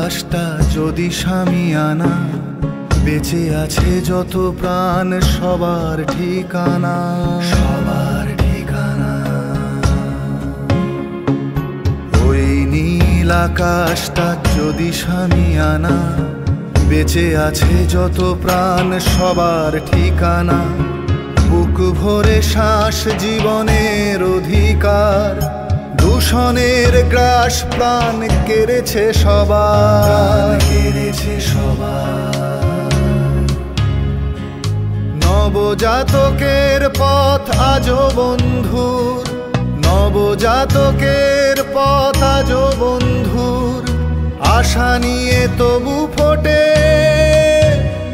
আকাশটা যদি শামিয়ানা, বেঁচে আছে যত প্রাণ সবার ঠিকানা, সবার ঠিকানা। ওই নীল আকাশটা যদি শামিয়ানা, বেঁচে আছে যত প্রাণ সবার ঠিকানা। বুক ভরে শ্বাস জীবনের অধিকার, দূষণের গ্রাস প্রাণ কেড়েছে সবার, কেড়েছে সবার। নবজাতকের পথ আজও বন্ধুর, নবজাতকের পথ আজও বন্ধুর। আশা নিয়ে তবু ফোটে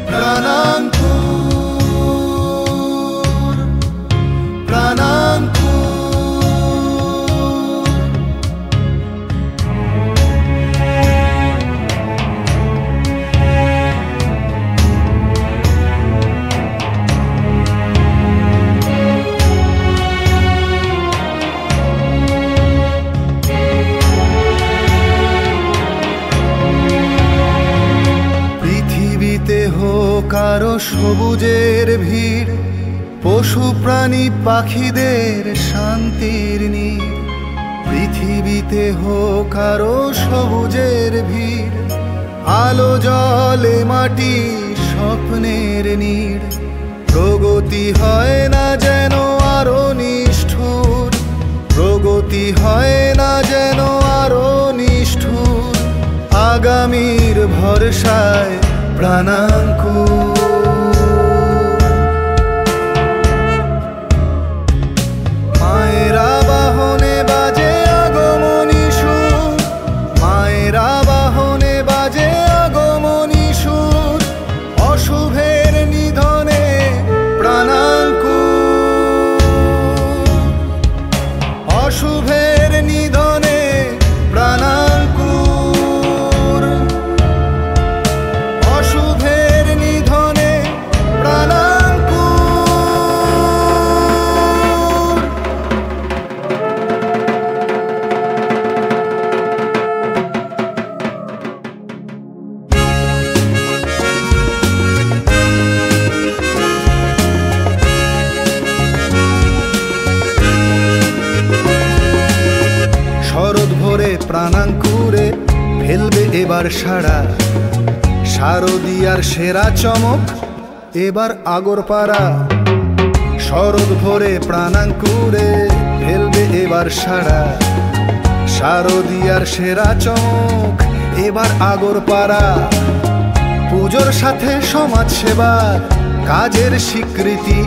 প্রাণাঙ্কুর, প্রাণাঙ্কুর। হোক আরো সবুজের ভিড়, পশু প্রাণী পাখিদের শান্তির নীড়। পৃথিবীতে হোক আরো সবুজের ভিড়, আলো জলে মাটি স্বপ্নের নীড়। প্রগতি হয় না যেন আরো নিষ্ঠুর, প্রগতি হয় না যেন আরো নিষ্ঠুর। আগামীর ভরসায় প্রাণাঙ্কুর। মায়েরা বাহনে বাজে আগমনী সুর, মায়েরা বাহনে বাজে আগমনী সুর। অশুভের নিধনে প্রাণাঙ্কুর, অশুভের নিধনে প্রাণাঙ্কুর, অশুভের নিধনে প্রাণাঙ্কুর। শরৎ ভোরে প্রাণাঙ্কুরে ফেলবে এবার সাড়া, শারদীয়ার সেরা চমক এবার আগরপাড়া। শরৎ ভোরে প্রাণাঙ্কুরে ফেলবে এবার সাড়া, শারদীয়ার সেরা চমক এবার আগরপাড়া। পুজোর সাথে সমাজ সেবার কাজের স্বীকৃতি,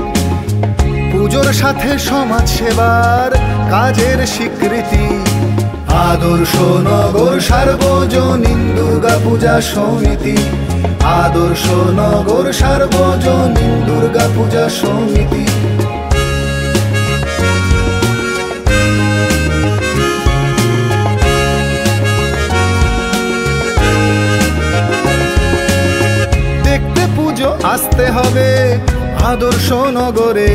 পুজোর সাথে সমাজ সেবার কাজের স্বীকৃতি। আদর্শ নগর সার্বজনীন দুর্গা পূজা সমিতি, আদর্শ নগর সার্বজনীন দুর্গা পূজা সমিতি। দেখতে পুজো আসতে হবে আদর্শ নগরে,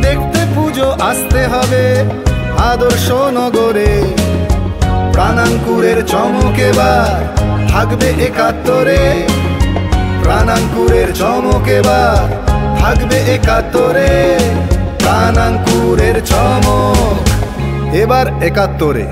দেখতে পুজো আসতে হবে আদর্শ নগরে। প্রাণাঙ্কুরের চমক এবার থাকবে একাত্তরে, প্রাণাঙ্কুরের চমক এবার থাকবে একাত্তরে। প্রাণাঙ্কুরের চমক এবার একাত্তরে।